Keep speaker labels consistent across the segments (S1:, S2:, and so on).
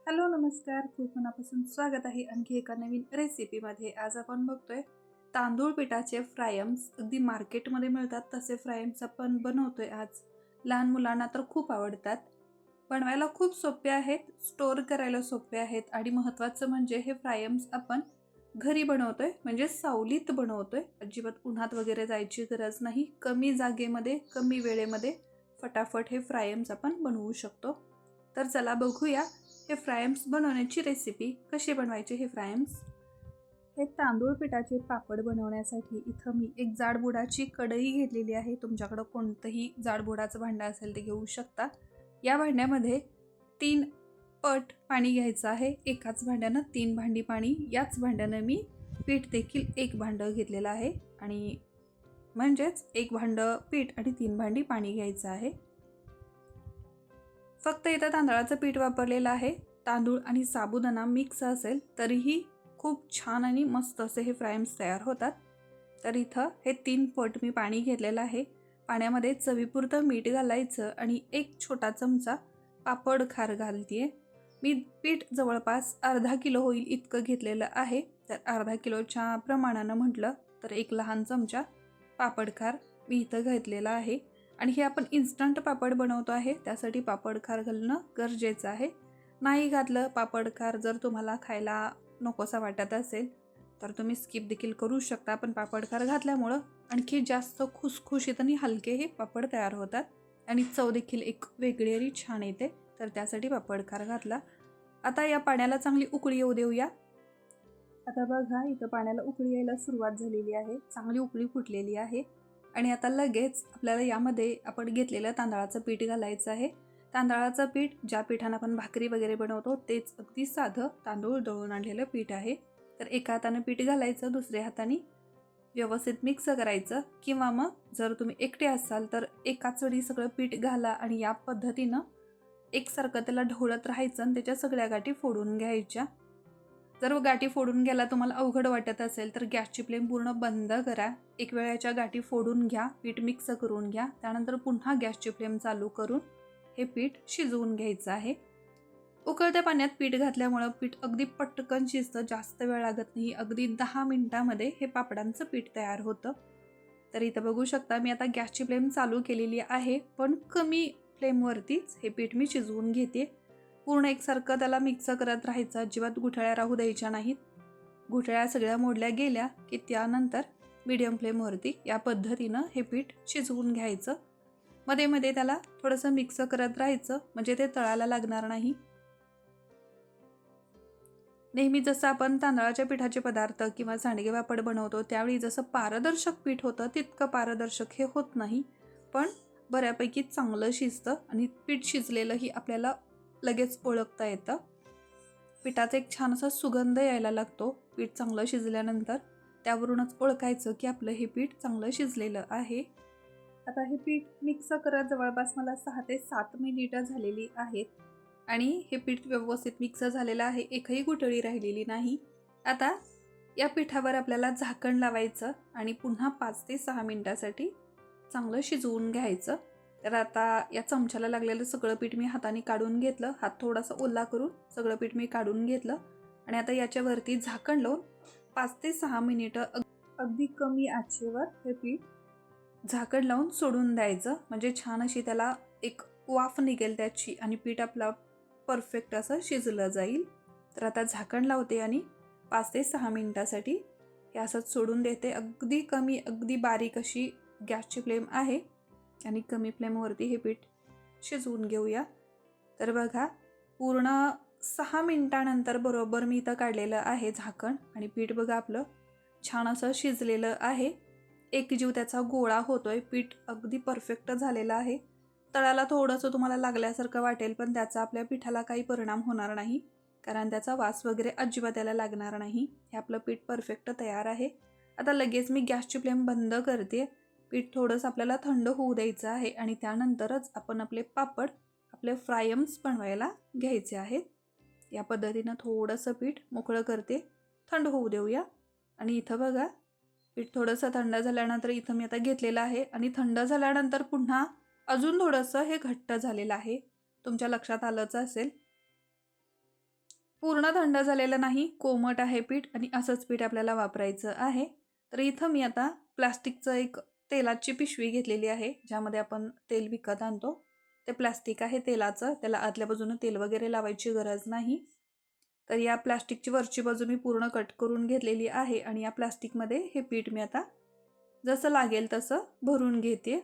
S1: Hello नमस्कार, खूप मनापासून स्वागत आहे आणखी एका नवीन रेसिपीमध्ये. आज आपण बघतोय तांदूळ पिठाचे फ्रायम्स. अगदी मार्केटमध्ये मिळतात तसे फ्रायम्स आपण बनवतोय आज. लहान मुलांना तर खूप आवडतात. बनवायला खूप सोपे आहेत, स्टोअर करायला सोपे आहेत आणि महत्त्वाचं म्हणजे हे फ्रायम्स आपण घरी बनवतोय, म्हणजे सावलीत बनवतोय. अजिबात उन्हात वगैरे जायची गरज नाही. कमी जागेमध्ये कमी वेळेमध्ये फटाफट हे फ्रायम्स आपण बनवू शकतो. तर चला बघूया हे फ्रायम्स बनवण्याची रेसिपी. कशी बनवायचे हे फ्रायम्स. हे तांदूळ पिठाचे पापड बनवण्यासाठी इथं मी एक जाडबुडाची कढई घेतलेली आहे. तुमच्याकडं कोणतंही जाडबुडाचं भांडं असेल ते घेऊ शकता. या भांड्यामध्ये 3 पट पाणी घ्यायचं आहे. एकाच भांड्यानं 3 भांडी पाणी. याच भांड्यानं मी पीठ देखील 1 भांडं घेतलेलं आहे आणि म्हणजेच 1 भांडं पीठ आणि 3 भांडी पाणी घ्यायचं आहे. फक्त इथं तांदळाचं पीठ वापरलेलं आहे. तांदूळ आणि साबुदाणा मिक्स असेल तरीही खूप छान आणि मस्त असे हे फ्रायम्स तयार होतात. तर इथं हे 3 पट मी पाणी घेतलेलं आहे. पाण्यामध्ये चवीपुरतं मीठ घालायचं आणि 1 छोटा चमचा पापड खार घालते. मी पीठ जवळपास अर्धा किलो होईल इतकं घेतलेलं आहे. तर अर्धा किलोच्या प्रमाणानं म्हटलं तर 1 लहान चमचा पापड खार मी इथं घेतलेला आहे. आणि हे आपण इन्स्टंट पापड बनवतो आहे, त्यासाठी पापड खार घालणं गरजेचं आहे. नाही घातलं पापड खार, जर तुम्हाला खायला नकोसा वाटत असेल तर तुम्ही स्किप देखील करू शकता. पण पापड खार घातल्यामुळं आणखी जास्त खुसखुशीत आणि हलके हे पापड तयार होतात आणि चव देखील एक वेगळी आणि छान येते. तर त्यासाठी पापड खार घातला. आता या पाण्याला चांगली उकळी येऊ देऊया. आता बघा इथं पाण्याला उकळी यायला सुरुवात झालेली आहे. चांगली उकळी फुटलेली आहे आणि आता लगेच आपल्याला यामध्ये आपण घेतलेलं तांदळाचं पीठ घालायचं आहे. तांदळाचं पीठ ज्या पिठानं आपण भाकरी वगैरे बनवतो तेच अगदी साधं तांदूळ दळून आणलेलं पीठ आहे. तर एका हाताने पीठ घालायचं, दुसऱ्या हाताने व्यवस्थित मिक्स करायचं. किंवा मग जर तुम्ही एकटे असाल तर एकाच वेळी सगळं पीठ घाला आणि या पद्धतीनं एकसारखं त्याला ढवळत राहायचं आणि त्याच्या सगळ्या गाठी फोडून घ्यायच्या. जर गाठी फोडून घ्यायला तुम्हाला अवघड वाटत असेल तर गॅसची फ्लेम पूर्ण बंद करा. एक वेळ याच्या गाठी फोडून घ्या, पीठ मिक्स करून घ्या. त्यानंतर पुन्हा गॅसची फ्लेम चालू करून हे पीठ शिजवून घ्यायचं आहे. उकळत्या पाण्यात पीठ घातल्यामुळं पीठ अगदी पटकन शिजतं, जास्त वेळ लागत नाही. अगदी 10 मिनिटामध्ये हे पापडांचं पीठ तयार होतं. तर इथं बघू शकता मी आता गॅसची फ्लेम चालू केलेली आहे, पण कमी फ्लेमवरतीच हे पीठ मी शिजवून घेते. पूर्ण एकसारखं त्याला मिक्स करत राहायचं, अजिबात गुठळ्या राहू द्यायच्या नाहीत. गुठळ्या सगळ्या मोडल्या गेल्या की त्यानंतर मीडियम फ्लेमवरती या पद्धतीनं हे पीठ शिजवून घ्यायचं. मध्ये मध्ये त्याला थोडंसं मिक्स करत राहायचं, म्हणजे ते तळाला लागणार नाही. नेहमी जसं आपण तांदळाच्या पिठाचे पदार्थ किंवा सांडगे पापड बनवतो त्यावेळी जसं पारदर्शक पीठ होतं तितकं पारदर्शक हे होत नाही, पण बऱ्यापैकी चांगलं शिजतं आणि पीठ शिजलेलंही आपल्याला लगेच ओळखता येतं. पिठाचा एक छान असा सुगंध यायला लागतो पीठ चांगलं शिजल्यानंतर. त्यावरूनच ओळखायचं की आपलं हे पीठ चांगलं शिजलेलं आहे. आता हे पीठ मिक्स करत जवळपास मला 6 ते 7 मिनिटं झालेली आहेत आणि हे पीठ व्यवस्थित मिक्स झालेलं आहे, एकही गुठळी राहिलेली नाही. आता या पिठावर आपल्याला झाकण लावायचं आणि पुन्हा 5 ते 6 मिनिटासाठी चांगलं शिजवून घ्यायचं. तर आता या चमच्याला लागलेलं सगळं पीठ मी हाताने काढून घेतलं. हात थोडासा ओला करून सगळं पीठ मी काढून घेतलं आणि आता याच्यावरती झाकण लावून 5 ते 6 मिनिटं अगदी कमी आचेवर हे पीठ झाकण लावून सोडून द्यायचं, म्हणजे छान अशी त्याला एक वाफ निघेल त्याची आणि पीठ आपला परफेक्ट असं शिजलं जाईल. तर आता झाकण लावते आणि 5 ते 6 मिनिटासाठी हे असंच सोडून देते. अगदी कमी अगदी बारीक अशी गॅसची फ्लेम आहे आणि कमी फ्लेमवरती हे पीठ शिजवून घेऊया. तर बघा पूर्ण 6 मिनिटानंतर बरोबर मी इथं काढलेलं आहे झाकण आणि पीठ बघा आपलं छान असं शिजलेलं आहे. एकजीव त्याचा गोळा होतोय, पीठ अगदी परफेक्ट झालेलं आहे. तळाला थोडंसं तुम्हाला लागल्यासारखं वाटेल, पण त्याचा आपल्या पिठाला काही परिणाम होणार नाही, कारण त्याचा वास वगैरे अजिबात त्याला लागणार नाही. हे आपलं पीठ परफेक्ट तयार आहे. आता लगेच मी गॅसची फ्लेम बंद करते. पीठ थोडंसं आपल्याला थंड होऊ द्यायचं आहे आणि त्यानंतरच आपण आपले पापड, आपले फ्रायम्स बनवायला घ्यायचे आहेत. या पद्धतीनं थोडंसं पीठ मोकळं करते, थंड होऊ देऊया. आणि इथं बघा पीठ थोडंसं थंड झाल्यानंतर इथं मी आता घेतलेलं आहे आणि थंड झाल्यानंतर पुन्हा अजून थोडंसं हे घट्ट झालेलं आहे, तुमच्या लक्षात आलंच असेल. पूर्ण थंड झालेलं नाही, कोमट आहे पीठ आणि असंच पीठ आपल्याला वापरायचं आहे. तर इथं मी आता प्लास्टिकचं एक तेलाची पिशवी घेतलेली आहे, ज्यामध्ये आपण तेल विकत आणतो. ते प्लास्टिक आहे तेलाचं, त्याला आतल्या बाजूनं तेल वगैरे लावायची गरज नाही. तर या प्लास्टिकची वरची बाजू मी पूर्ण कट करून घेतलेली आहे आणि या प्लास्टिकमध्ये हे पीठ मी आता जसं लागेल तसं भरून घेते.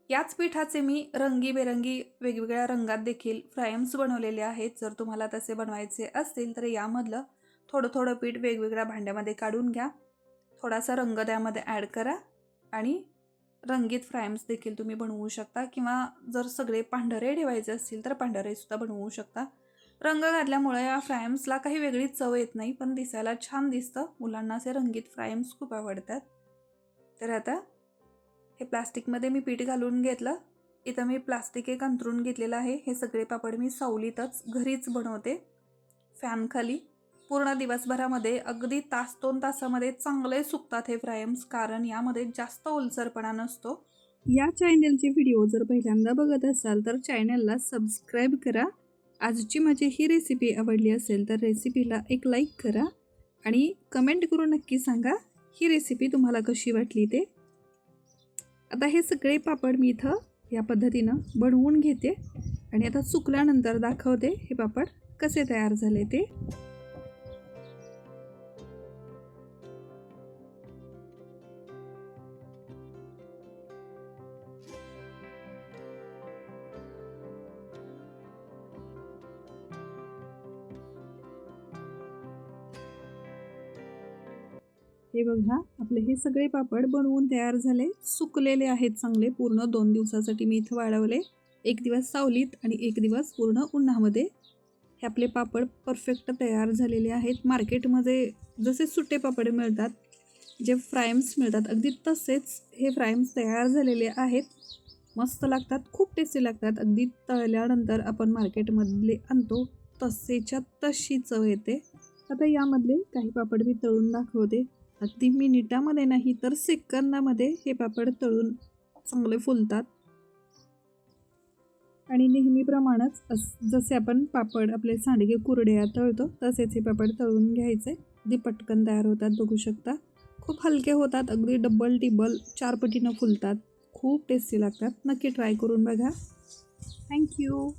S1: याच पिठाचे मी रंगीबेरंगी वेगवेगळ्या रंगात देखील फ्रायम्स बनवलेले आहेत. जर तुम्हाला तसे बनवायचे असतील तर यामधलं थोडं थोडं पीठ वेगवेगळ्या भांड्यामध्ये काढून घ्या. थोडासा रंग त्यामध्ये ॲड करा आणि रंगीत फ्रायम्स देखील तुम्ही बनवू शकता, किंवा जर सगळे पांढरे ठेवायचे असतील तर पांढरेसुद्धा बनवू शकता. रंग घातल्यामुळे या फ्रायम्सला काही वेगळी चव येत नाही, पण दिसायला छान दिसतं. मुलांना असे रंगीत फ्रायम्स खूप आवडतात. तर आता हे प्लास्टिकमध्ये मी पीठ घालून घेतलं. इथं मी प्लास्टिक एक अंथरून घेतलेलं आहे. हे सगळे पापड मी सावलीतच घरीच बनवते, फॅनखाली. पूर्ण दिवसभरामध्ये अगदी तास 2 तासामध्ये चांगले सुकतात हे फ्रायम्स, कारण यामध्ये जास्त ओलसरपणा नसतो. या चॅनलचे व्हिडिओ जर पहिल्यांदा बघत असाल तर चॅनलला सबस्क्राईब करा. आजची माझी ही रेसिपी आवडली असेल तर रेसिपीला एक लाईक करा आणि कमेंट करून नक्की सांगा ही रेसिपी तुम्हाला कशी वाटली ते. आता हे सगळे पापड मी इथं या पद्धतीनं बनवून घेते आणि आता सुकल्यानंतर दाखवते हे पापड कसे तयार झाले ते. हे बघा, आपले हे सगळे पापड बनवून तयार झाले, सुकलेले आहेत चांगले. पूर्ण 2 दिवसासाठी मी इथं वाळवले. 1 दिवस सावलीत आणि 1 दिवस पूर्ण उन्हामध्ये. हे आपले पापड परफेक्ट तयार झालेले आहेत. मार्केटमध्ये जसे सुटे पापड मिळतात, जे फ्रायम्स मिळतात, अगदी तसेच हे फ्रायम्स तयार झालेले आहेत. मस्त लागतात, खूप टेस्टी लागतात. अगदी तळल्यानंतर आपण मार्केटमधले आणतो तसेच्या तशी चव येते. आता यामधले काही पापड मी तळून दाखवते. अगदी मिनिटामध्ये नाही तर सेकंदामध्ये हे पापड तळून चांगले फुलतात. आणि नेहमीप्रमाणेच जसे आपण पापड आपले सांडगे कुरड्या तळतो तसेच हे पापड तळून घ्यायचे. अगदी पटकन तयार होतात, बघू शकता. खूप हलके होतात, अगदी डबल टिबल 4 पटीनं फुलतात. खूप टेस्टी लागतात. नक्की ट्राय करून बघा. थँक्यू.